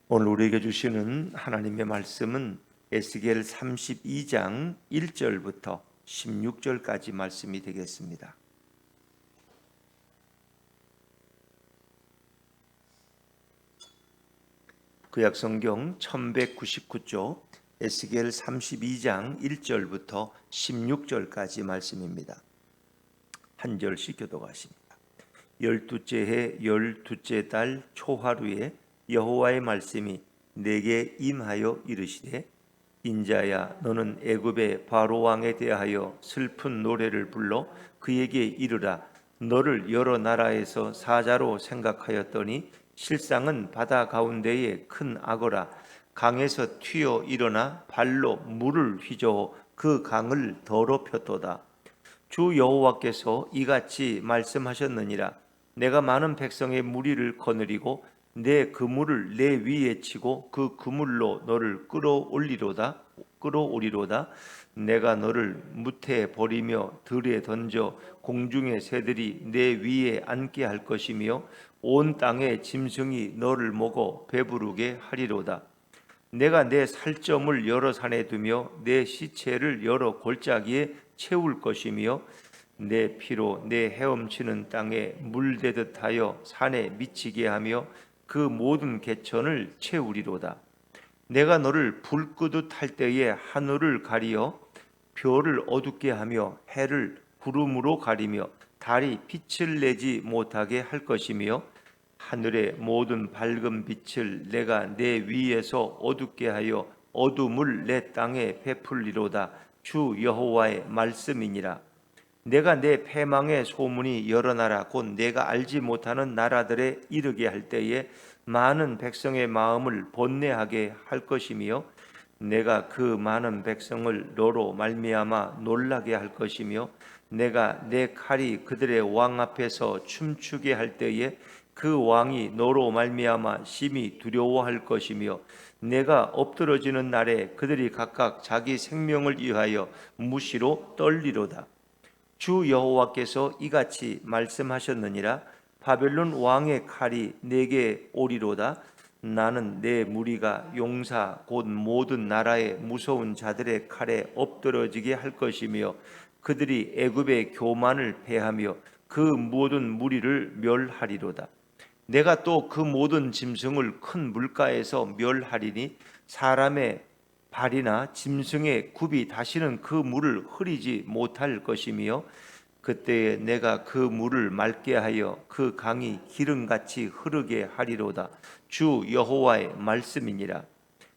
오늘 우리에게 주시는 하나님의 말씀은 에스겔 32장 1절부터 16절까지 말씀이 되겠습니다. 구약성경 1199쪽 에스겔 32장 1절부터 16절까지 말씀입니다. 한 절씩 교독하십니다. 12째 해 12째 달 초하루에 여호와의 말씀이 내게 임하여 이르시되, 인자야, 너는 애굽의 바로 왕에 대하여 슬픈 노래를 불러 그에게 이르라. 너를 여러 나라에서 사자로 생각하였더니 실상은 바다 가운데에 큰 악어라. 강에서 튀어 일어나 발로 물을 휘저어 그 강을 더럽혔도다. 주 여호와께서 이같이 말씀하셨느니라. 내가 많은 백성의 무리를 거느리고 내 그물을 내 위에 치고 그 그물로 너를 끌어올리로다. 내가 너를 무태에 버리며 들에 던져 공중의 새들이 내 위에 앉게 할 것이며 온 땅의 짐승이 너를 먹어 배부르게 하리로다. 내가 내 살점을 여러 산에 두며 내 시체를 여러 골짜기에 채울 것이며 내 피로 내 헤엄치는 땅에 물대듯 하여 산에 미치게 하며 그 모든 개천을 채우리로다. 내가 너를 불 끄듯 할 때에 하늘을 가리어 별을 어둡게 하며 해를 구름으로 가리며 달이 빛을 내지 못하게 할 것이며 하늘의 모든 밝은 빛을 내가 내 위에서 어둡게 하여 어둠을 내 땅에 베풀리로다. 주 여호와의 말씀이니라. 내가 내 패망의 소문이 여러 나라 곧 내가 알지 못하는 나라들에 이르게 할 때에 많은 백성의 마음을 번뇌하게 할 것이며 내가 그 많은 백성을 너로 말미암아 놀라게 할 것이며 내가 내 칼이 그들의 왕 앞에서 춤추게 할 때에 그 왕이 너로 말미암아 심히 두려워할 것이며 내가 엎드러지는 날에 그들이 각각 자기 생명을 위하여 무시로 떨리로다. 주 여호와께서 이같이 말씀하셨느니라. 바벨론 왕의 칼이 내게 오리로다. 나는 내 무리가 용사 곧 모든 나라의 무서운 자들의 칼에 엎드러지게 할 것이며 그들이 애굽의 교만을 패하며 그 모든 무리를 멸하리로다. 내가 또 그 모든 짐승을 큰 물가에서 멸하리니 사람의 발이나 짐승의 굽이 다시는 그 물을 흐리지 못할 것이며 그때에 내가 그 물을 맑게 하여 그 강이 기름같이 흐르게 하리로다. 주 여호와의 말씀이니라.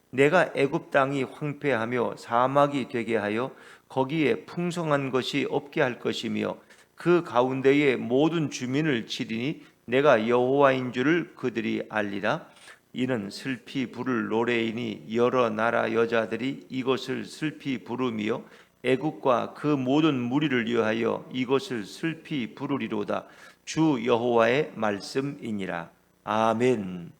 내가 애굽 땅이 황폐하며 사막이 되게 하여 거기에 풍성한 것이 없게 할 것이며 그 가운데의 모든 주민을 치리니 내가 여호와인 줄을 그들이 알리라. 이는 슬피 부를 노래이니 여러 나라 여자들이 이것을 슬피 부르며 애국과 그 모든 무리를 위하여 이것을 슬피 부르리로다. 주 여호와의 말씀이니라. 아멘.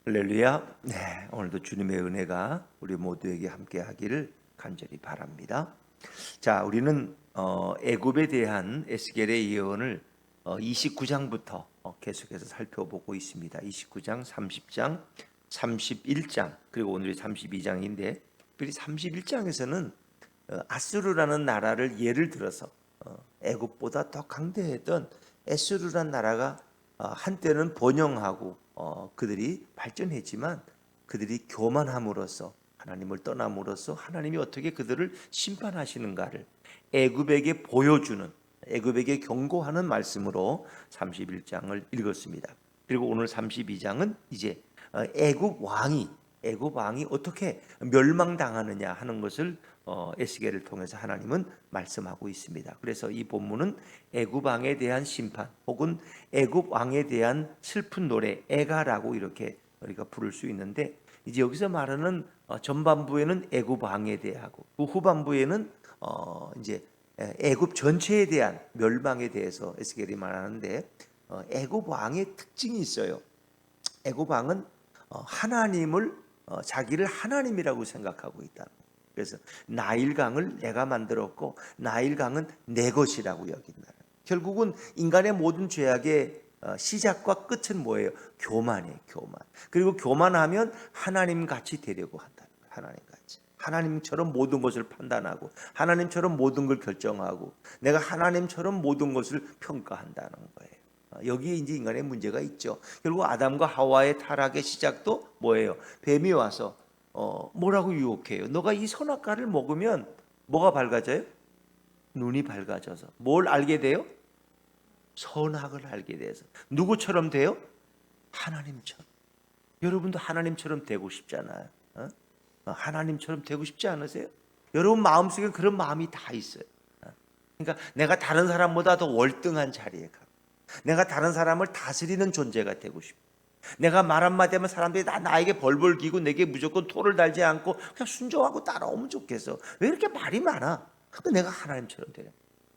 할렐루야. 네, 오늘도 주님의 은혜가 우리 모두에게 함께하기를 간절히 바랍니다. 자, 우리는 애굽에 대한 에스겔의 예언을 29장부터 계속해서 살펴보고 있습니다. 29장, 30장, 31장 그리고 오늘이 32장인데, 특별히 31장에서는 아수르라는 나라를 예를 들어서 애굽보다 더 강대했던 에스루라는 나라가 한때는 번영하고 그들이 발전했지만 그들이 교만함으로써 하나님을 떠남으로써 하나님이 어떻게 그들을 심판하시는가를 애굽에게 보여주는, 애굽에게 경고하는 말씀으로 31장을 읽었습니다. 그리고 오늘 32장은 이제 애굽 왕이 어떻게 멸망당하느냐 하는 것을 에스겔을 통해서 하나님은 말씀하고 있습니다. 그래서 이 본문은 애굽 왕에 대한 심판 혹은 애굽 왕에 대한 슬픈 노래, 애가라고 이렇게 우리가 부를 수 있는데, 이제 여기서 말하는 전반부에는 애굽 왕에 대하고 그 후반부에는 이제 애굽 전체에 대한 멸망에 대해서 에스겔이 말하는데, 애굽 왕의 특징이 있어요. 애굽 왕은 하나님을 자기를 하나님이라고 생각하고 있다. 그래서 나일강을 내가 만들었고 나일강은 내 것이라고 여긴다. 결국은 인간의 모든 죄악의 시작과 끝은 뭐예요? 교만이에요. 교만. 그리고 교만하면 하나님 같이 되려고 한다. 하나님 같이. 하나님처럼 모든 것을 판단하고 하나님처럼 모든 걸 결정하고 내가 하나님처럼 모든 것을 평가한다는 거예요. 여기에 이제 인간의 문제가 있죠. 결국 아담과 하와의 타락의 시작도 뭐예요? 뱀이 와서 뭐라고 유혹해요? 너가 이 선악과를 먹으면 뭐가 밝아져요? 눈이 밝아져서 뭘 알게 돼요? 선악을 알게 돼서. 누구처럼 돼요? 하나님처럼. 여러분도 하나님처럼 되고 싶잖아요. 하나님처럼 되고 싶지 않으세요? 여러분 마음속에 그런 마음이 다 있어요. 그러니까 내가 다른 사람보다 더 월등한 자리에 가고 내가 다른 사람을 다스리는 존재가 되고 싶어. 내가 말 한마디 하면 사람들이 나에게 벌벌 기고 내게 무조건 토를 달지 않고 그냥 순종하고 따라오면 좋겠어. 왜 이렇게 말이 많아? 내가 하나님처럼 되려.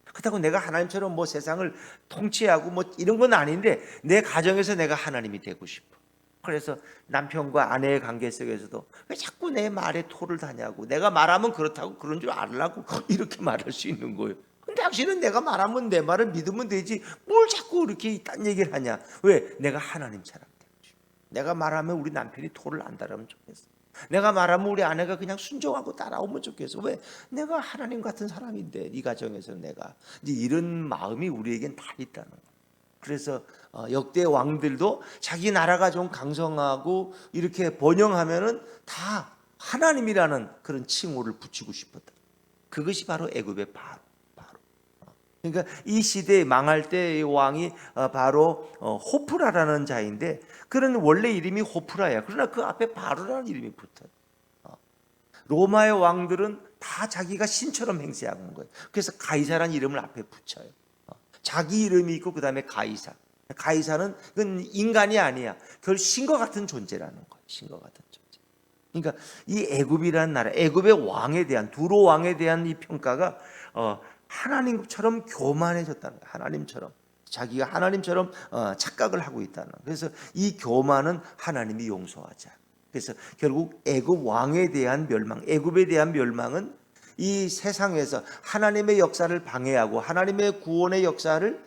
그렇다고 내가 하나님처럼 뭐 세상을 통치하고 뭐 이런 건 아닌데 내 가정에서 내가 하나님이 되고 싶어. 그래서 남편과 아내의 관계 속에서도 왜 자꾸 내 말에 토를 다냐고, 내가 말하면 그렇다고 그런 줄 알라고 이렇게 말할 수 있는 거예요. 근데 당신은 내가 말하면 내 말을 믿으면 되지 뭘 자꾸 이렇게 딴 얘기를 하냐. 왜? 내가 하나님처럼 되고 싶어. 내가 말하면 우리 남편이 토를 안 달으면 좋겠어. 내가 말하면 우리 아내가 그냥 순종하고 따라오면 좋겠어. 왜? 내가 하나님 같은 사람인데 이 가정에서 내가 이제 이런 마음이 우리에겐 다 있다는 거예요. 그래서 역대 왕들도 자기 나라가 좀 강성하고 이렇게 번영하면은 다 하나님이라는 그런 칭호를 붙이고 싶었다. 그것이 바로 애굽의 바로. 그러니까 이 시대에 망할 때의 왕이 바로 호프라라는 자인데 그런 원래 이름이 호프라야. 그러나 그 앞에 바로라는 이름이 붙어요. 로마의 왕들은 다 자기가 신처럼 행세하는 거예요. 그래서 가이사라는 이름을 앞에 붙여요. 자기 이름이 있고 그 다음에 가이사. 가이사는 그건 인간이 아니야. 그걸 신과 같은 존재라는 거예요. 신과 같은 존재. 그러니까 이 애굽이라는 나라, 애굽의 왕에 대한 두로 왕에 대한 이 평가가 하나님처럼 교만해졌다는 거예요. 하나님처럼. 자기가 하나님처럼 착각을 하고 있다는 거예요. 그래서 이 교만은 하나님이 용서하지 않아요. 그래서 결국 애굽 왕에 대한 멸망, 애굽에 대한 멸망은 이 세상에서 하나님의 역사를 방해하고 하나님의 구원의 역사를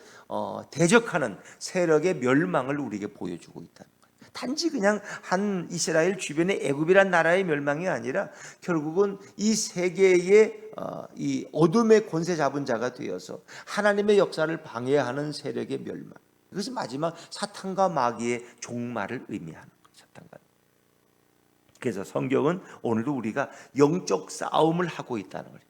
대적하는 세력의 멸망을 우리에게 보여주고 있다는 거예요. 단지 그냥 한 이스라엘 주변의 애굽이란 나라의 멸망이 아니라 결국은 이 세계의 이 어둠의 권세 잡은 자가 되어서 하나님의 역사를 방해하는 세력의 멸망. 그것이 마지막 사탄과 마귀의 종말을 의미하는 거예요. 사탄과. 그래서 성경은 오늘도 우리가 영적 싸움을 하고 있다는 거예요.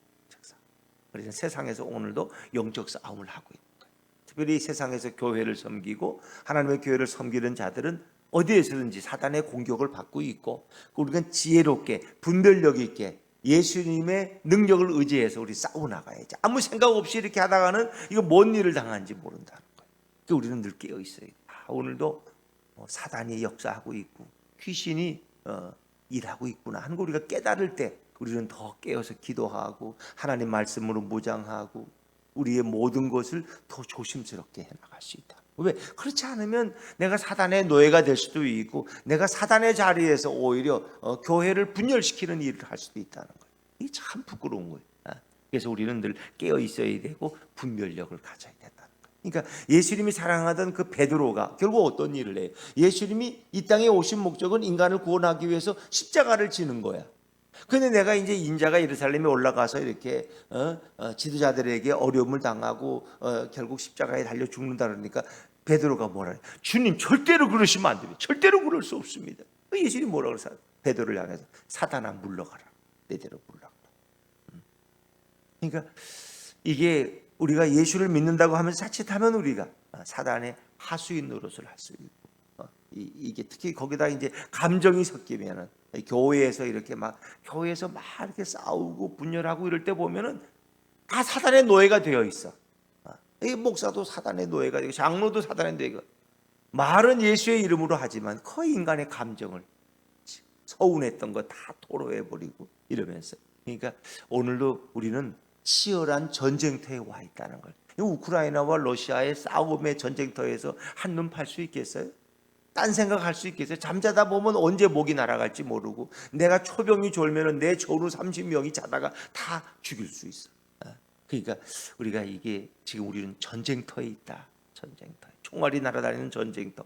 그래서 세상에서 오늘도 영적 싸움을 하고 있는 거예요. 특별히 세상에서 교회를 섬기고 하나님의 교회를 섬기는 자들은 어디에서든지 사단의 공격을 받고 있고 우리가 지혜롭게 분별력 있게 예수님의 능력을 의지해서 우리 싸워 나가야지. 아무 생각 없이 이렇게 하다가는 이거 뭔 일을 당하는지 모른다는 거예요. 그러니까 우리는 늘 깨어 있어요. 오늘도 사단이 역사하고 있고 귀신이 일하고 있구나 하는 걸 우리가 깨달을 때 우리는 더 깨어서 기도하고 하나님 말씀으로 무장하고 우리의 모든 것을 더 조심스럽게 해나갈 수 있다. 왜? 그렇지 않으면 내가 사단의 노예가 될 수도 있고 내가 사단의 자리에서 오히려 교회를 분열시키는 일을 할 수도 있다는 거예요. 이게 참 부끄러운 거예요. 그래서 우리는 늘 깨어 있어야 되고 분별력을 가져야 된다는 거예요. 그러니까 예수님이 사랑하던 그 베드로가 결국 어떤 일을 해요? 예수님이 이 땅에 오신 목적은 인간을 구원하기 위해서 십자가를 지는 거야. 근데 내가 이제 인자가 예루살렘에 올라가서 이렇게 지도자들에게 어려움을 당하고 결국 십자가에 달려 죽는다 그러니까 베드로가 뭐라 해요? 주님 절대로 그러시면 안 됩니다. 절대로 그럴 수 없습니다. 예수님이 뭐라고 그래서 베드로를 향해서 사단아 물러가라. 내대로 물러가라. 그러니까 이게 우리가 예수를 믿는다고 하면서 자칫하면 우리가 사단의 하수인 노릇을 할 수 있고 이게 특히 거기다 이제 감정이 섞이면은 교회에서 이렇게 막 이렇게 싸우고 분열하고 이럴 때 보면은 다 사단의 노예가 되어 있어. 이 목사도 사단의 노예가 되고 장로도 사단의 노예가. 말은 예수의 이름으로 하지만 거의 인간의 감정을 서운했던 거 다 토로해 버리고 이러면서. 그러니까 오늘도 우리는 치열한 전쟁터에 와 있다는 걸. 우크라이나와 러시아의 싸움의 전쟁터에서 한눈 팔 수 있겠어요? 딴 생각할 수 있겠어요? 잠자다 보면 언제 목이 날아갈지 모르고, 내가 초병이 졸면은 내 조루 30명이 자다가 다 죽일 수 있어. 그러니까 우리가 이게 지금 우리는 전쟁터에 있다. 전쟁터. 총알이 날아다니는 전쟁터.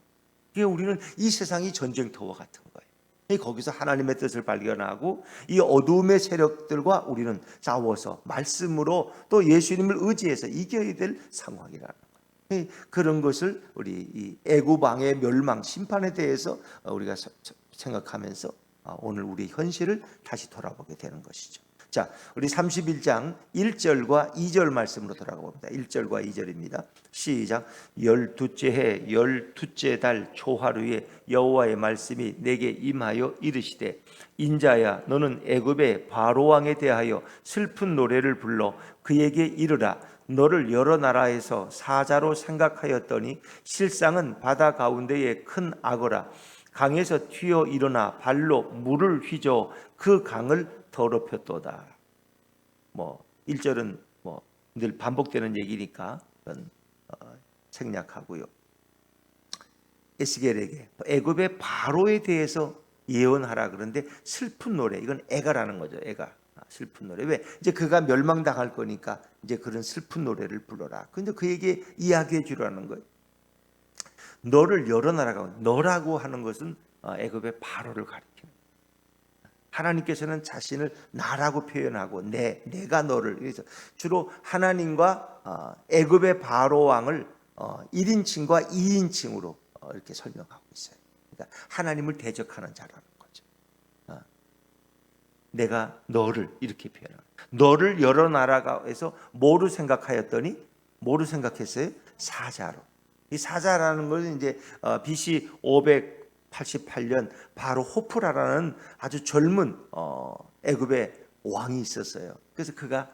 이게 우리는 이 세상이 전쟁터와 같은 거예요. 거기서 하나님의 뜻을 발견하고 이 어두움의 세력들과 우리는 싸워서 말씀으로 또 예수님을 의지해서 이겨야 될 상황이라는 거예요. 그런 것을 우리 이 애굽 왕의 멸망 심판에 대해서 우리가 생각하면서 오늘 우리 현실을 다시 돌아보게 되는 것이죠. 자, 우리 31장 1절과 2절 말씀으로 돌아가 봅니다. 1절과 2절입니다. 시작. 12째 해 12째 달 초하루에 여호와의 말씀이 내게 임하여 이르시되, 인자야, 너는 애굽의 바로 왕에 대하여 슬픈 노래를 불러 그에게 이르라. 너를 여러 나라에서 사자로 생각하였더니 실상은 바다 가운데에 큰 악어라. 강에서 튀어 일어나 발로 물을 휘저 그 강을 더럽혔도다. 1절은 늘 반복되는 얘기니까 생략하고요. 에스겔에게 애굽의 바로에 대해서 예언하라 그런데 슬픈 노래, 이건 애가라는 거죠. 애가 슬픈 노래. 왜? 이제 그가 멸망당할 거니까 이제 그런 슬픈 노래를 불러라. 근데 그에게 이야기해 주라는 거예요. 너를 여러 나라가, 너라고 하는 것은 애굽의 바로를 가리키는 거예요. 하나님께서는 자신을 나라고 표현하고 내가 너를, 그래서 주로 하나님과 애굽의 바로 왕을 1인칭과 2인칭으로 이렇게 설명하고 있어요. 그러니까 하나님을 대적하는 자라는 거죠. 내가 너를 이렇게 표현합니다. 너를 여러 나라가에서 뭐로 생각하였더니 뭐로 생각했어요? 사자로. 이 사자라는 것은 이제 BC 588년 바로 호프라라는 아주 젊은 애굽의 왕이 있었어요. 그래서 그가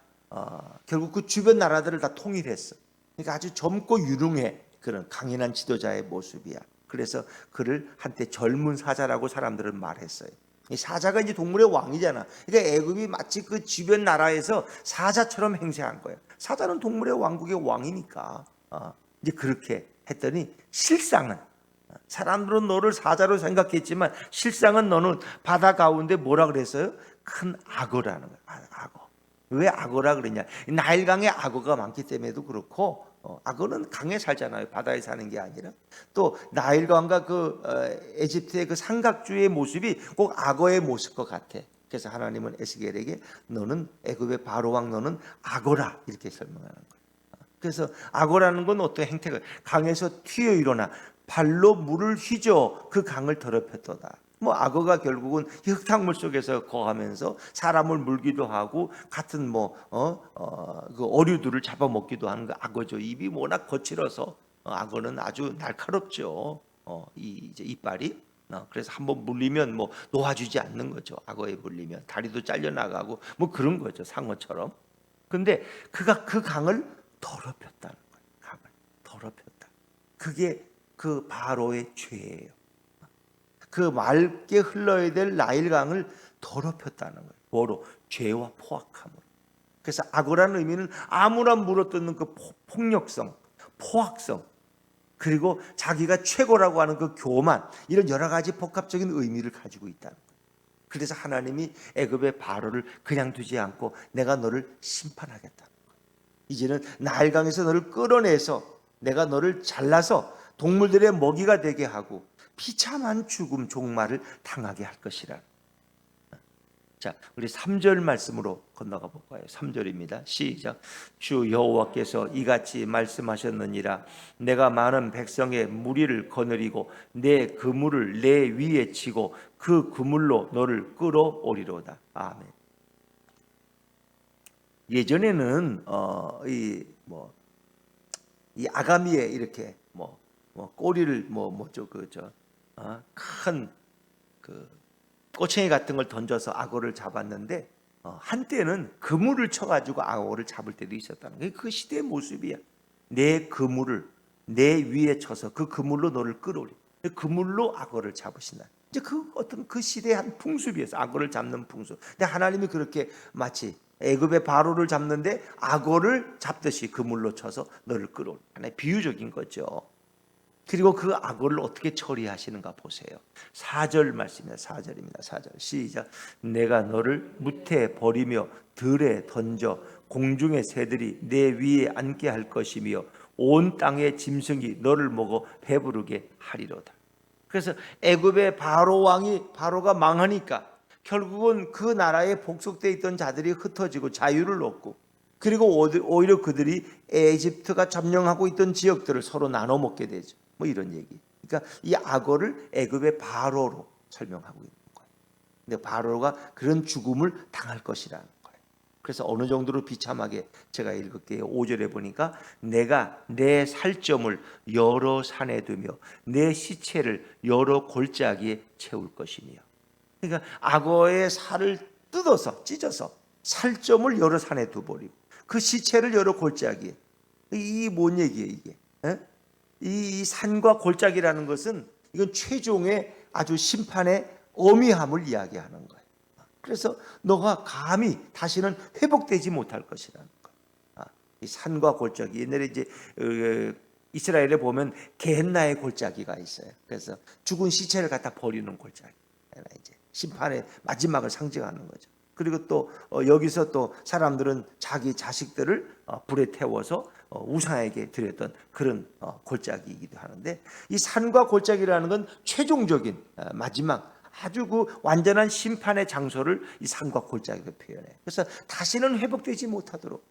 결국 그 주변 나라들을 다 통일했어. 그러니까 아주 젊고 유능해. 그런 강인한 지도자의 모습이야. 그래서 그를 한때 젊은 사자라고 사람들은 말했어요. 이 사자가 이제 동물의 왕이잖아. 그러니까 애굽이 마치 그 주변 나라에서 사자처럼 행세한 거예요. 사자는 동물의 왕국의 왕이니까. 이제 그렇게 했더니 실상은, 사람들은 너를 사자로 생각했지만 실상은 너는 바다 가운데 뭐라 그랬어요? 큰 악어라는 거예요. 악어. 왜 악어라 그랬냐? 나일강에 악어가 많기 때문에도 그렇고, 악어는 강에 살잖아요. 바다에 사는 게 아니라. 또 나일강과 그 에집트의 그 삼각주의 모습이 꼭 악어의 모습과 같아. 그래서 하나님은 에스겔에게 너는 애굽의 바로 왕, 너는 악어라 이렇게 설명하는 거예요. 그래서 악어라는 건 어떤 행태가, 강에서 튀어 일어나 발로 물을 휘저 그 강을 더럽혔도다. 악어가 결국은 흙탕물 속에서 거하면서 사람을 물기도 하고 같은 그 어류들을 잡아먹기도 하는 그 악어죠. 입이 워낙 거칠어서 악어는 아주 날카롭죠. 이제 이빨이. 그래서 한번 물리면 놓아주지 않는 거죠. 악어에 물리면 다리도 잘려 나가고 그런 거죠. 상어처럼. 근데 그가 그 강을 더럽혔다는 거예요. 강을 더럽혔다. 그게 그 바로의 죄예요. 그 맑게 흘러야 될 나일강을 더럽혔다는 거예요. 뭐로? 죄와 포악함으로. 그래서 악어라는 의미는 아무나 물어뜯는 그 폭력성, 포악성, 그리고 자기가 최고라고 하는 그 교만, 이런 여러 가지 복합적인 의미를 가지고 있다는 거예요. 그래서 하나님이 애굽의 바로를 그냥 두지 않고 내가 너를 심판하겠다는 거예요. 이제는 나일강에서 너를 끌어내서 내가 너를 잘라서 동물들의 먹이가 되게 하고 비참한 죽음, 종말을 당하게 할 것이라. 자, 우리 3절 말씀으로 건너가 볼까요? 3절입니다. 시작. 주 여호와께서 이같이 말씀하셨느니라. 내가 많은 백성의 무리를 거느리고 내 그물을 내 위에 치고 그 그물로 너를 끌어오리로다. 아멘. 예전에는 이 아가미에 이렇게 꼬리를 큰 그 꼬챙이 같은 걸 던져서 악어를 잡았는데 한때는 그물을 쳐가지고 악어를 잡을 때도 있었다는 거예요. 그 시대의 모습이야. 내 그물을 내 위에 쳐서 그 그물로 너를 끌어오리. 그물로 악어를 잡으신다. 이제 그 어떤 그 시대의 한 풍습이었어. 악어를 잡는 풍습. 근데 하나님이 그렇게 마치 애굽의 바로를 잡는데 악어를 잡듯이 그물로 쳐서 너를 끌어오리. 하나의 비유적인 거죠. 그리고 그 악어를 어떻게 처리하시는가 보세요. 4절 말씀입니다. 4절입니다. 4절 시작. 내가 너를 무태에 버리며 들에 던져 공중의 새들이 내 위에 앉게 할 것이며 온 땅의 짐승이 너를 먹어 배부르게 하리로다. 그래서 애굽의 바로 왕이 바로가 망하니까 결국은 그 나라에 복속되어 있던 자들이 흩어지고 자유를 얻고, 그리고 오히려 그들이 에집트가 점령하고 있던 지역들을 서로 나눠 먹게 되죠. 뭐 이런 얘기. 그러니까 이 악어를 애굽의 바로로 설명하고 있는 거예요. 근데 바로가 그런 죽음을 당할 것이라는 거예요. 그래서 어느 정도로 비참하게 제가 읽을게요. 5절에 보니까 내가 내 살점을 여러 산에 두며 내 시체를 여러 골짜기에 채울 것이며. 그러니까 악어의 살을 뜯어서 찢어서 살점을 여러 산에 두버리고 그 시체를 여러 골짜기에. 이 뭔 얘기예요 이게? 에? 이 산과 골짜기라는 것은 이건 최종의 아주 심판의 어미함을 이야기하는 거예요. 그래서 너가 감히 다시는 회복되지 못할 것이라는 거예요. 이 산과 골짜기. 옛날에 이제 이스라엘에 보면 게헨나의 골짜기가 있어요. 그래서 죽은 시체를 갖다 버리는 골짜기. 이제 심판의 마지막을 상징하는 거죠. 그리고 또 여기서 또 사람들은 자기 자식들을 불에 태워서 우상에게 드렸던 그런 골짜기이기도 하는데, 이 산과 골짜기라는 건 최종적인 마지막 아주 그 완전한 심판의 장소를 이 산과 골짜기로 표현해요. 그래서 다시는 회복되지 못하도록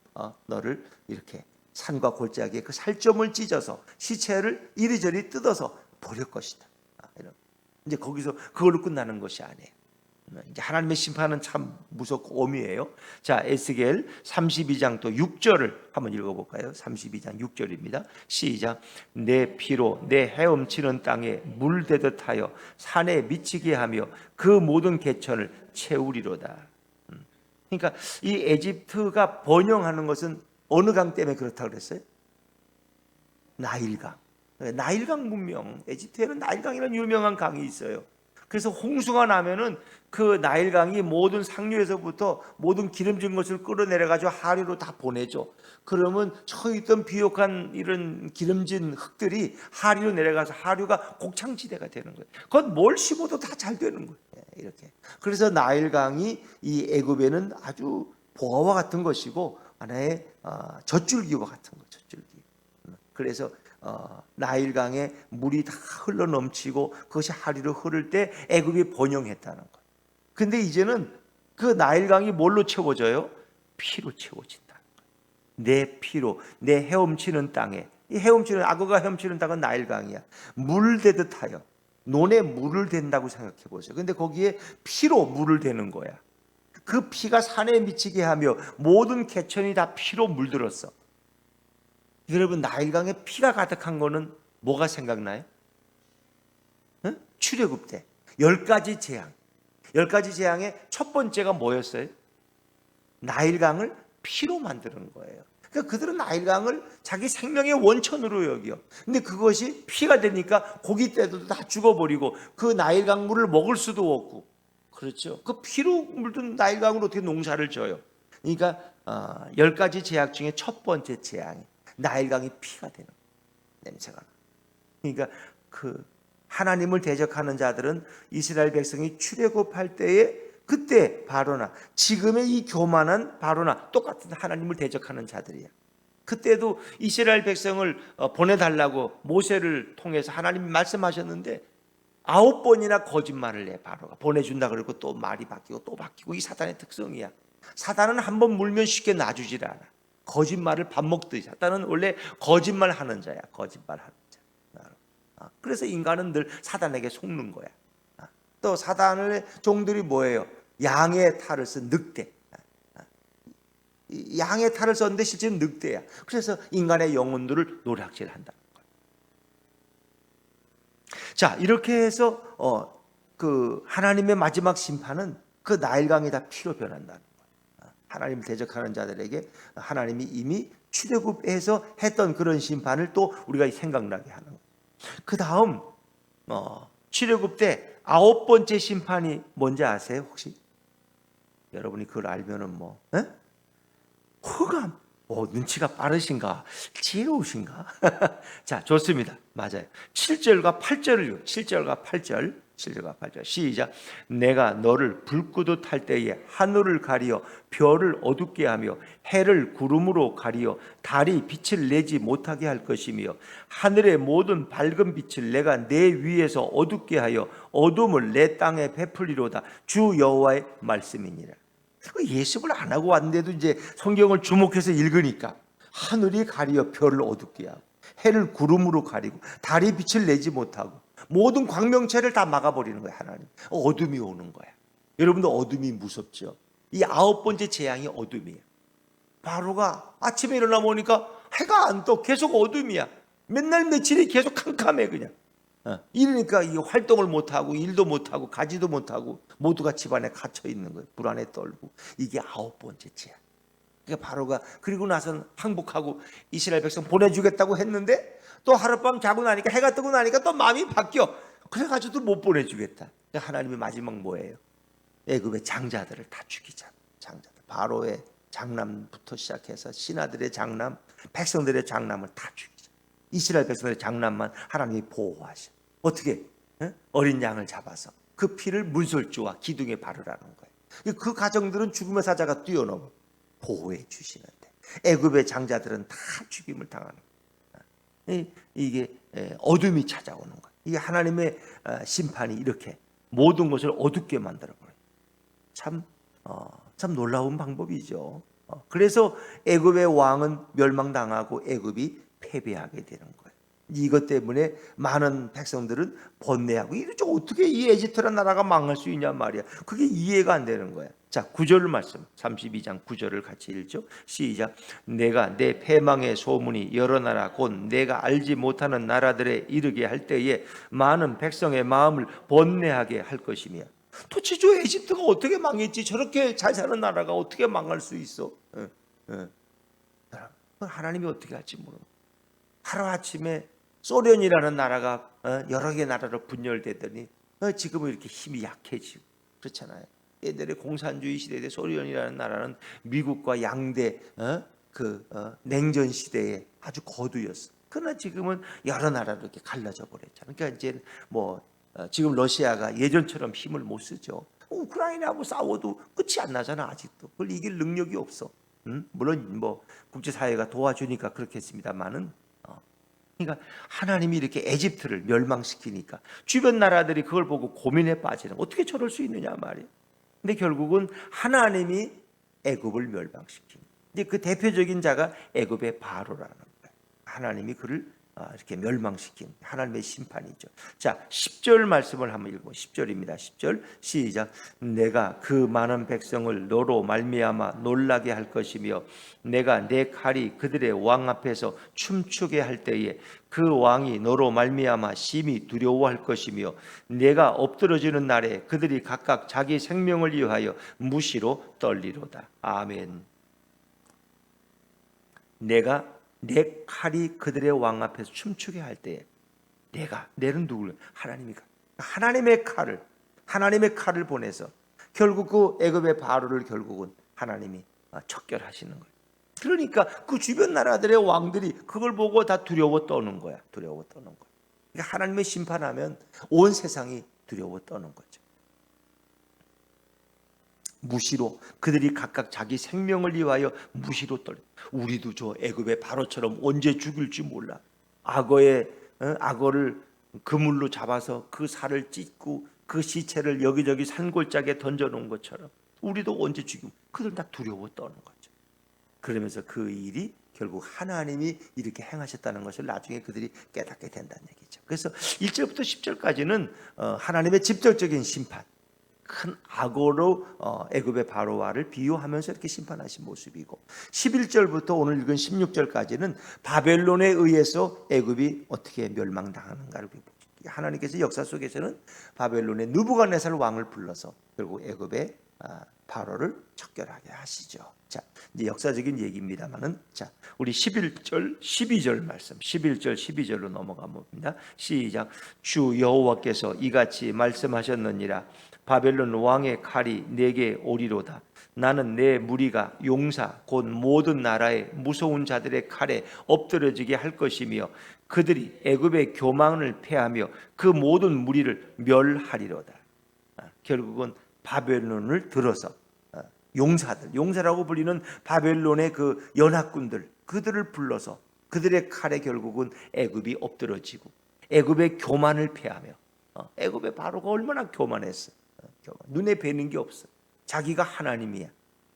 너를 이렇게 산과 골짜기에 그 살점을 찢어서 시체를 이리저리 뜯어서 버릴 것이다. 이제 거기서 그걸로 끝나는 것이 아니에요. 이제 하나님의 심판은 참 무섭고 엄해요. 자, 에스겔 32장 또 6절을 한번 읽어볼까요? 32장 6절입니다. 시작. 내 피로 내 헤엄치는 땅에 물대듯 하여 산에 미치게 하며 그 모든 개천을 채우리로다. 그러니까 이 에집트가 번영하는 것은 어느 강 때문에 그렇다고 그랬어요? 나일강. 나일강 문명. 에집트에는 나일강이라는 유명한 강이 있어요. 그래서 홍수가 나면은 그 나일강이 모든 상류에서부터 모든 기름진 것을 끌어내려 가지고 하류로 다 보내죠. 그러면 저 있던 비옥한 이런 기름진 흙들이 하류로 내려가서 하류가 곡창지대가 되는 거예요. 그건 뭘 심어도 다 잘 되는 거예요. 이렇게. 그래서 나일강이 이 애굽에는 아주 보화와 같은 것이고 하나의 젖줄기와 같은 거, 젖줄기. 그래서 나일강에 물이 다 흘러 넘치고 그것이 하류로 흐를 때 애굽이 번영했다는 거예요. 근데 이제는 그 나일강이 뭘로 채워져요? 피로 채워진다. 내 피로, 내 헤엄치는 땅에. 이 헤엄치는, 악어가 헤엄치는 땅은 나일강이야. 물 대듯 하여. 논에 물을 댄다고 생각해 보세요. 근데 거기에 피로 물을 대는 거야. 그 피가 산에 미치게 하며 모든 개천이 다 피로 물들었어. 여러분, 나일강에 피가 가득한 거는 뭐가 생각나요? 응? 출애굽 때 10가지 재앙. 10가지 재앙의 첫 번째가 뭐였어요? 나일강을 피로 만드는 거예요. 그러니까 그들은 나일강을 자기 생명의 원천으로 여겨. 근데 그것이 피가 되니까 고기 떼도 다 죽어버리고 그 나일강 물을 먹을 수도 없고, 그렇죠. 그 피로 물든 나일강으로 어떻게 농사를 져요? 그러니까 10가지 재앙 중에 첫 번째 재앙이 나일강이 피가 되는 냄새가 나. 그러니까 그 하나님을 대적하는 자들은 이스라엘 백성이 출애굽할 때에 그때 바로나 지금의 이 교만한 바로나 똑같은 하나님을 대적하는 자들이야. 그때도 이스라엘 백성을 보내달라고 모세를 통해서 하나님이 말씀하셨는데 9번이나 거짓말을 해. 바로가 보내준다 그러고 또 말이 바뀌고 또 바뀌고. 이 사단의 특성이야. 사단은 한번 물면 쉽게 놔주질 않아. 거짓말을 밥 먹듯이. 사단은 원래 거짓말하는 자야. 거짓말하는 자. 그래서 인간은 늘 사단에게 속는 거야. 또 사단의 종들이 뭐예요? 양의 탈을 쓴 늑대. 양의 탈을 썼는데 실제는 늑대야. 그래서 인간의 영혼들을 노략질한다는 거야. 자, 이렇게 해서 그 하나님의 마지막 심판은 그 나일강이 다 피로 변한다는 거야. 하나님을 대적하는 자들에게 하나님이 이미 출애굽해서 했던 그런 심판을 또 우리가 생각나게 하는 거야. 그 다음 출애굽 때 9번째 심판이 뭔지 아세요 혹시? 여러분이 그걸 알면은 흑암. 눈치가 빠르신가? 지혜로우신가? 자, 좋습니다. 맞아요. 7절과 8절을 7절과 8절. 7절과 8절 시작. 내가 너를 불구듯 할 때에 하늘을 가리어 별을 어둡게 하며 해를 구름으로 가리어 달이 빛을 내지 못하게 할 것이며 하늘의 모든 밝은 빛을 내가 내 위에서 어둡게 하여 어둠을 내 땅에 베풀리로다. 주 여호와의 말씀이니라. 예습을 안 하고 왔는데도 이제 성경을 주목해서 읽으니까 하늘이 가리어 별을 어둡게 하고 해를 구름으로 가리고 달이 빛을 내지 못하고 모든 광명체를 다 막아버리는 거야. 하나님. 어둠이 오는 거야. 여러분도 어둠이 무섭죠. 이 9번째 재앙이 어둠이에요. 바로가 아침에 일어나 보니까 해가 안 떠. 계속 어둠이야. 맨날 며칠이 계속 캄캄해 그냥. 이러니까 이 활동을 못하고 일도 못하고 가지도 못하고 모두가 집안에 갇혀 있는 거예요. 불안에 떨고. 이게 9번째 재앙. 그러니까 바로가 그리고 나서는 항복하고 이스라엘 백성 보내주겠다고 했는데 또 하룻밤 자고 나니까 해가 뜨고 나니까 또 마음이 바뀌어. 그래가지고 또 못 보내주겠다. 그러니까 하나님의 마지막 뭐예요? 애굽의 장자들을 다 죽이자. 장자들. 바로의 장남부터 시작해서 신하들의 장남, 백성들의 장남을 다 죽이자. 이스라엘 백성들의 장남만 하나님이 보호하셔. 어떻게? 어린 양을 잡아서 그 피를 문설주와 기둥에 바르라는 거예요. 그 가정들은 죽음의 사자가 뛰어넘어 보호해 주시는데 애굽의 장자들은 다 죽임을 당하는 거예요. 이게 어둠이 찾아오는 거예요. 이게 하나님의 심판이 이렇게 모든 것을 어둡게 만들어버려요. 참 놀라운 방법이죠. 그래서 애굽의 왕은 멸망당하고 애굽이 패배하게 되는 거예요. 이것 때문에 많은 백성들은 번뇌하고 이러죠. 어떻게 이 에집트라는 나라가 망할 수 있냐 말이야. 그게 이해가 안 되는 거야. 자, 9절 말씀 32장 9절을 같이 읽죠. 시작. 내가 내 패망의 소문이 여러 나라 곧 내가 알지 못하는 나라들에 이르게 할 때에 많은 백성의 마음을 번뇌하게 할 것이며. 도대체 저 에집트가 어떻게 망했지? 저렇게 잘 사는 나라가 어떻게 망할 수 있어? 하나님이 어떻게 할지 모르는 거야. 하루아침에 소련이라는 나라가 여러 개 나라로 분열되더니 지금은 이렇게 힘이 약해지고 그렇잖아요. 옛날에 공산주의 시대에 소련이라는 나라는 미국과 양대 냉전 시대에 아주 거두였어. 그러나 지금은 여러 나라로 이렇게 갈라져 버렸잖아요. 그러니까 이제 지금 러시아가 예전처럼 힘을 못 쓰죠. 우크라이나하고 싸워도 끝이 안 나잖아. 아직도 그걸 이길 능력이 없어. 물론 국제사회가 도와주니까 그렇겠습니다만은. 그러니까 하나님이 이렇게 에집트를 멸망시키니까 주변 나라들이 그걸 보고 고민에 빠지는, 어떻게 저럴 수 있느냐 말이에요. 근데 결국은 하나님이 애굽을 멸망시키는, 이제 그 대표적인 자가 애굽의 바로라는 거예요. 하나님이 그를 이렇게 멸망시킨 하나님의 심판이죠. 자, 10절 말씀을 한번 읽고 10절입니다. 10절 시작. 내가 그 많은 백성을 너로 말미암아 놀라게 할 것이며 내가 내 칼이 그들의 왕 앞에서 춤추게 할 때에 그 왕이 너로 말미암아 심히 두려워할 것이며 내가 엎드러지는 날에 그들이 각각 자기 생명을 위하여 무시로 떨리로다. 아멘. 내가 내 칼이 그들의 왕 앞에서 춤추게 할 때에 내는 누구를? 하나님의 칼을 보내서 결국 그 애굽의 바로를 결국은 하나님이 척결하시는 거예요. 그러니까 그 주변 나라들의 왕들이 그걸 보고 다 두려워 떠는 거야. 그러니까 하나님의 심판하면 온 세상이 두려워 떠는 거죠. 무시로 그들이 각각 자기 생명을 위하여 무시로 떨려. 우리도 저 애굽의 바로처럼 언제 죽을지 몰라. 악어를 그물로 잡아서 그 살을 찢고 그 시체를 여기저기 산골짜기에 던져놓은 것처럼 우리도 언제 죽이면 그들 다 두려워 떠는 거죠. 그러면서 그 일이 결국 하나님이 이렇게 행하셨다는 것을 나중에 그들이 깨닫게 된다는 얘기죠. 그래서 1절부터 10절까지는 하나님의 직접적인 심판, 큰 악어로 애굽의 바로와를 비유하면서 이렇게 심판하신 모습이고, 11절부터 오늘 읽은 16절까지는 바벨론에 의해서 애굽이 어떻게 멸망당하는가를 하나님께서 역사 속에서는 바벨론의 느부갓네살 왕을 불러서 결국 애굽의 바로를 척결하게 하시죠. 자, 이제 역사적인 얘기입니다만은, 자, 우리 11절, 12절 말씀, 11절, 12절로 넘어가 봅니다. 시작. 주 여호와께서 이같이 말씀하셨느니라. 바벨론 왕의 칼이 내게 오리로다. 나는 내 무리가 용사 곧 모든 나라의 무서운 자들의 칼에 엎드러지게 할 것이며 그들이 애굽의 교만을 패하며 그 모든 무리를 멸하리로다. 결국은 바벨론을 들어서 용사라고 불리는 바벨론의 그 연합군들, 그들을 불러서 그들의 칼에 결국은 애굽이 엎드러지고 애굽의 교만을 패하며, 애굽의 바로가 얼마나 교만했어. 눈에 뵈는 게 없어. 자기가 하나님이야.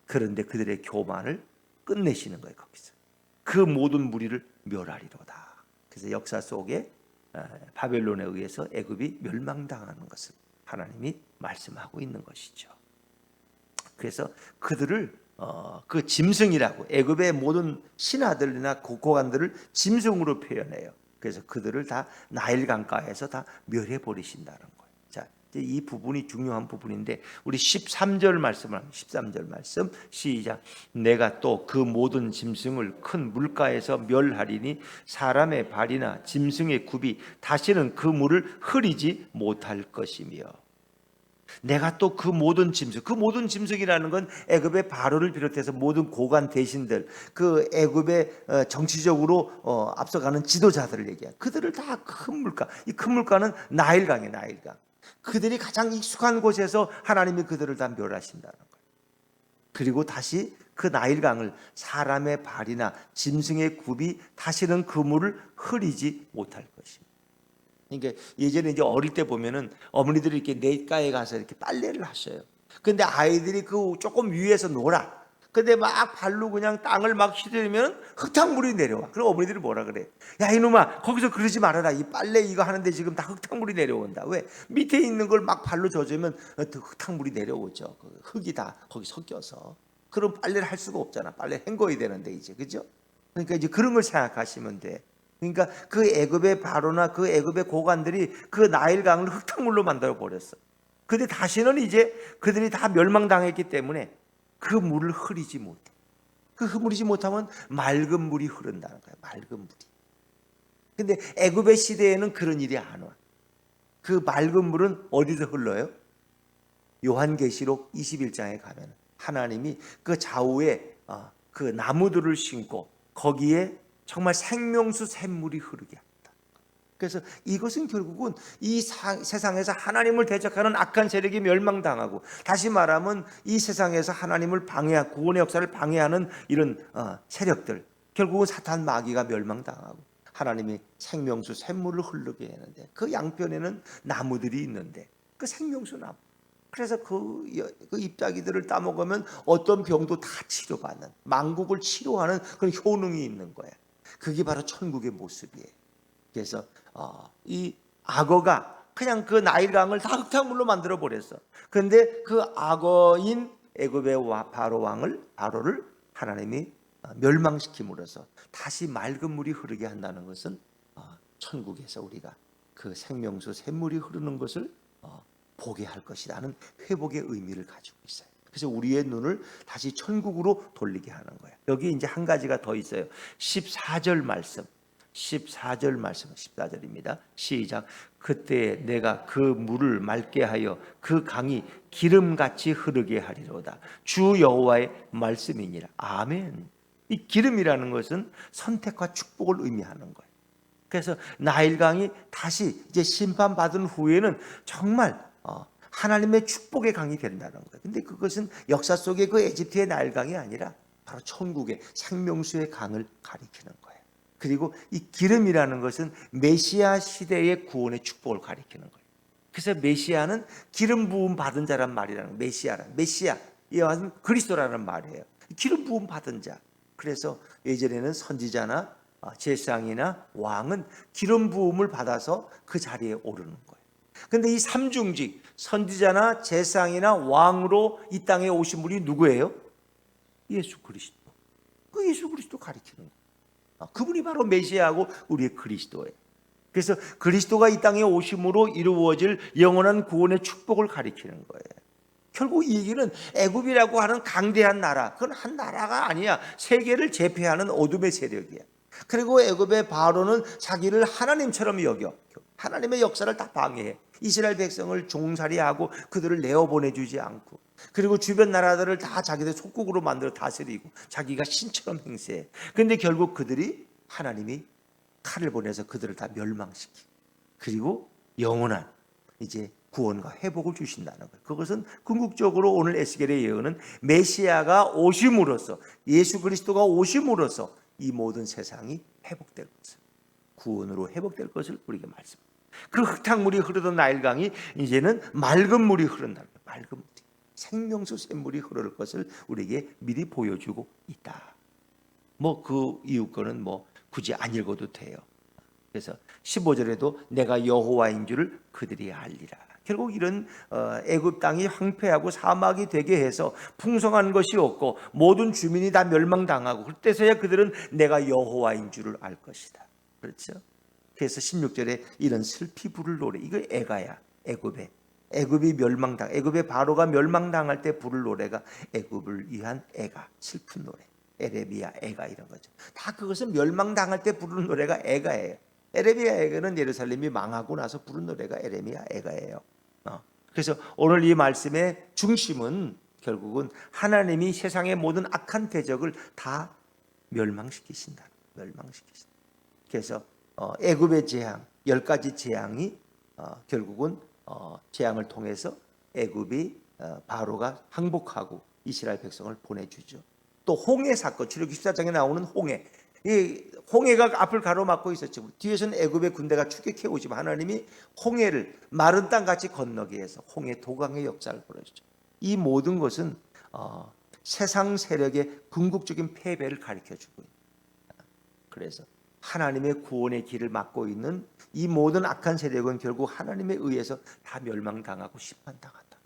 그런데 그들의 교만을 끝내시는 거예요. 거기서 그 모든 무리를 멸하리로다. 그래서 역사 속에 바벨론에 의해서 애굽이 멸망당하는 것을 하나님이 말씀하고 있는 것이죠. 그래서 그들을 그 짐승이라고, 애굽의 모든 신하들이나 고관들을 짐승으로 표현해요. 그래서 그들을 다 나일 강가에서 다 멸해 버리신다는 거예요. 자, 이제 이 부분이 중요한 부분인데 우리 13절 말씀을 13절 말씀 시작. 내가 또 그 모든 짐승을 큰 물가에서 멸하리니 사람의 발이나 짐승의 굽이 다시는 그 물을 흐리지 못할 것이며. 내가 또 그 모든 짐승, 그 모든 짐승이라는 건 애굽의 바로를 비롯해서 모든 고관 대신들, 그 애굽의 정치적으로 앞서가는 지도자들을 얘기해요. 그들을 다 큰 물가, 이 큰 물가는 나일강이에요. 나일강. 그들이 가장 익숙한 곳에서 하나님이 그들을 다 멸하신다는 거예요. 그리고 다시 그 나일강을 사람의 발이나 짐승의 굽이 다시는 그 물을 흐리지 못할 것입니다. 그러니까 예전에 이제 어릴 때 보면은 어머니들이 이렇게 냇가에 가서 이렇게 빨래를 하셔요. 근데 아이들이 그 조금 위에서 놀아. 근데 막 발로 그냥 땅을 막 휘두르면 흙탕물이 내려와. 그럼 어머니들이 뭐라 그래? 야, 이놈아, 거기서 그러지 말아라. 이 빨래 이거 하는데 지금 다 흙탕물이 내려온다. 왜? 밑에 있는 걸 막 발로 젖으면 흙탕물이 내려오죠. 흙이 다 거기 섞여서. 그럼 빨래를 할 수가 없잖아. 빨래 헹궈야 되는데 이제, 그죠? 그러니까 이제 그런 걸 생각하시면 돼. 그러니까 그 애굽의 바로나 그 애굽의 고관들이 그 나일강을 흙탕물로 만들어 버렸어. 근데 다시는 이제 그들이 다 멸망당했기 때문에 그 물을 흐리지 못해. 그 흐리지 못하면 맑은 물이 흐른다는 거야. 맑은 물이. 근데 애굽의 시대에는 그런 일이 안 와. 그 맑은 물은 어디서 흘러요? 요한계시록 21장에 가면 하나님이 그 좌우에 그 나무들을 심고 거기에 정말 생명수 샘물이 흐르게 합니다. 그래서 이것은 결국은 이 세상에서 하나님을 대적하는 악한 세력이 멸망당하고, 다시 말하면 이 세상에서 하나님을 방해하고 구원의 역사를 방해하는 이런 세력들, 결국은 사탄 마귀가 멸망당하고 하나님이 생명수 샘물을 흐르게 하는데 그 양편에는 나무들이 있는데 그 생명수 나무, 그래서 그 잎사귀들을 따먹으면 어떤 병도 다 치료받는, 만국을 치료하는 그런 효능이 있는 거야. 그게 바로 천국의 모습이에요. 그래서 이 악어가 그냥 그 나일강을 다 흙탕물로 만들어 버렸어. 그런데 그 악어인 애굽의 바로를 하나님이 멸망시킴으로써 다시 맑은 물이 흐르게 한다는 것은 천국에서 우리가 그 생명수 샘물이 흐르는 것을 보게 할 것이라는 회복의 의미를 가지고 있어요. 그래서 우리의 눈을 다시 천국으로 돌리게 하는 거예요. 여기 이제 한 가지가 더 있어요. 14절 말씀. 14절입니다. 시작. 그때 내가 그 물을 맑게 하여 그 강이 기름같이 흐르게 하리로다. 주 여호와의 말씀이니라. 아멘. 이 기름이라는 것은 선택과 축복을 의미하는 거예요. 그래서 나일강이 다시 이제 심판받은 후에는 정말 하나님의 축복의 강이 된다는 거예요. 근데 그것은 역사 속에 그 에집트의 나일강이 아니라 바로 천국의 생명수의 강을 가리키는 거예요. 그리고 이 기름이라는 것은 메시아 시대의 구원의 축복을 가리키는 거예요. 그래서 메시아는 기름 부음 받은 자란 말이라는 거예요. 메시아, 이와는 그리스도라는 말이에요. 기름 부음 받은 자. 그래서 예전에는 선지자나 제사장이나 왕은 기름 부음을 받아서 그 자리에 오르는 거예요. 그런데 이 삼중직, 선지자나 제사장이나 왕으로 이 땅에 오신 분이 누구예요? 예수 그리스도. 그 예수 그리스도 가리키는 거예요. 그분이 바로 메시아하고 우리의 그리스도예요. 그래서 그리스도가 이 땅에 오심으로 이루어질 영원한 구원의 축복을 가리키는 거예요. 결국 이 얘기는 애굽이라고 하는 강대한 나라, 그건 한 나라가 아니야. 세계를 제패하는 어둠의 세력이야. 그리고 애굽의 바로는 자기를 하나님처럼 여겨. 하나님의 역사를 다 방해해. 이스라엘 백성을 종살이하고 그들을 내어보내주지 않고, 그리고 주변 나라들을 다 자기들 속국으로 만들어 다스리고 자기가 신처럼 행세해. 그런데 결국 그들이 하나님이 칼을 보내서 그들을 다 멸망시키고, 그리고 영원한 이제 구원과 회복을 주신다는 거예요. 그것은 궁극적으로 오늘 에스겔의 예언은 메시아가 오심으로써, 예수 그리스도가 오심으로써 이 모든 세상이 회복될 것을, 구원으로 회복될 것을 우리에게 말씀합니다. 그 흙탕물이 흐르던 나일강이 이제는 맑은 물이 흐른다는 거예요. 맑은 물이, 생명수 샘물이 흐를 것을 우리에게 미리 보여주고 있다. 뭐 그 이유 거는 뭐 굳이 안 읽어도 돼요. 그래서 15절에도 내가 여호와인 줄을 그들이 알리라. 결국 이런 애굽 땅이 황폐하고 사막이 되게 해서 풍성한 것이 없고 모든 주민이 다 멸망당하고, 그때서야 그들은 내가 여호와인 줄을 알 것이다. 그렇죠? 그래서 16절에 이런 슬피 부를 노래, 이거 애가야. 애굽이 멸망당, 애굽의 바로가 멸망당할 때 부를 노래가 애굽을 위한 애가, 슬픈 노래, 에레미야 애가, 이런 거죠. 다 그것은 멸망당할 때 부르는 노래가 애가예요. 에레미야 애가는 예루살렘이 망하고 나서 부른 노래가 에레미야 애가예요. 그래서 오늘 이 말씀의 중심은 결국은 하나님이 세상의 모든 악한 대적을 다 멸망시키신다. 그래서 애굽의 재앙, 10가지 재앙이 결국은 재앙을 통해서 애굽이 바로가 항복하고 이스라엘 백성을 보내주죠. 또 홍해 사건, 출애굽기 14장에 나오는 홍해, 이 홍해가 앞을 가로막고 있었죠. 뒤에서는 애굽의 군대가 추격해 오지만 하나님이 홍해를 마른 땅 같이 건너게 해서 홍해 도강의 역사를 보여주죠. 이 모든 것은 세상 세력의 궁극적인 패배를 가르쳐주고 있습니다. 그래서 하나님의 구원의 길을 막고 있는 이 모든 악한 세력은 결국 하나님에 의해서 다 멸망당하고 심판당한다.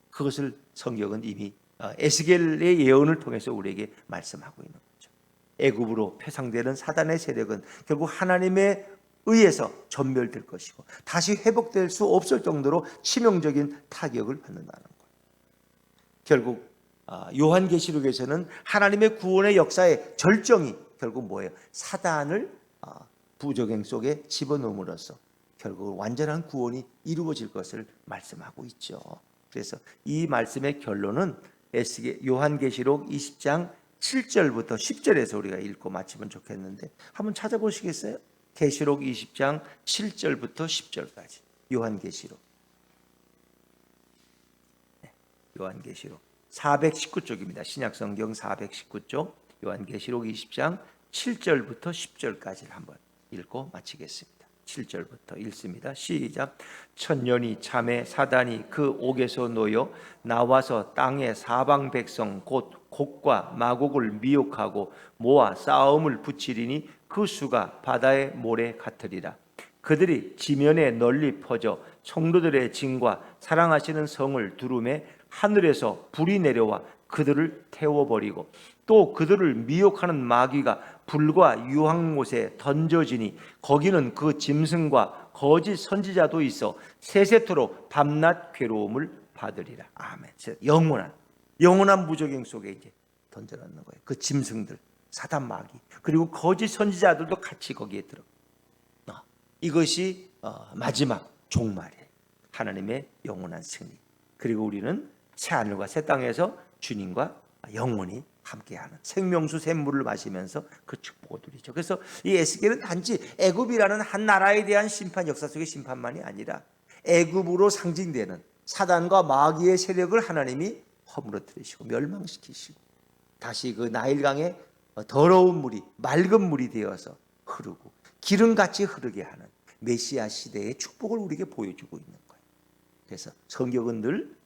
그것을 성경은 이미 에스겔의 예언을 통해서 우리에게 말씀하고 있는 거죠. 애굽으로 표상되는 사단의 세력은 결국 하나님에 의해서 전멸될 것이고 다시 회복될 수 없을 정도로 치명적인 타격을 받는다는 거예요. 결국 요한계시록에서는 하나님의 구원의 역사의 절정이 결국 뭐예요? 사단을 부적행 속에 집어넣음으로써 결국 완전한 구원이 이루어질 것을 말씀하고 있죠. 그래서 이 말씀의 결론은 요한계시록 20장 7절부터 10절에서 우리가 읽고 마치면 좋겠는데, 한번 찾아보시겠어요? 계시록 20장 7절부터 10절까지. 요한계시록 419쪽입니다. 신약성경 419쪽 요한계시록 20장 7절부터 10절까지를 한번 읽고 마치겠습니다. 7절부터 읽습니다. 시작. 천년이 참에 사단이 그 옥에서 놓여 나와서 땅의 사방 백성 곧 곡과 마곡을 미혹하고 모아 싸움을 붙이리니 그 수가 바다의 모래 같으리라. 그들이 지면에 널리 퍼져 성도들의 진과 사랑하시는 성을 두루매 하늘에서 불이 내려와 그들을 태워버리고 또 그들을 미혹하는 마귀가 불과 유황못에 던져지니 거기는 그 짐승과 거짓 선지자도 있어 세세토록 밤낮 괴로움을 받으리라. 아멘. 영원한 무적행 속에 이제 던져놓는 거예요. 그 짐승들, 사단 마귀, 그리고 거짓 선지자들도 같이 거기에 들어. 이것이 마지막 종말이에요. 하나님의 영원한 승리. 그리고 우리는 새 하늘과 새 땅에서 주님과 영원히 함께하는 생명수 샘물을 마시면서 그 축복을 누리죠. 그래서 이 에스겔은 단지 애굽이라는 한 나라에 대한 심판, 역사 속의 심판만이 아니라 애굽으로 상징되는 사단과 마귀의 세력을 하나님이 허물어뜨리시고 멸망시키시고 다시 그 나일강에 더러운 물이 맑은 물이 되어서 흐르고 기름같이 흐르게 하는 메시아 시대의 축복을 우리에게 보여주고 있는 거예요. 그래서 성경은 늘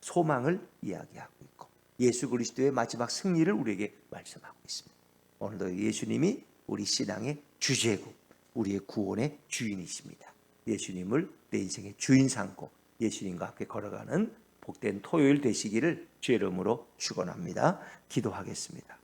소망을 이야기하고 있고 예수 그리스도의 마지막 승리를 우리에게 말씀하고 있습니다. 오늘도 예수님이 우리 신앙의 주제고 우리의 구원의 주인이십니다. 예수님을 내 인생의 주인 삼고 예수님과 함께 걸어가는 복된 토요일 되시기를 주의 이름으로 축원합니다. 기도하겠습니다.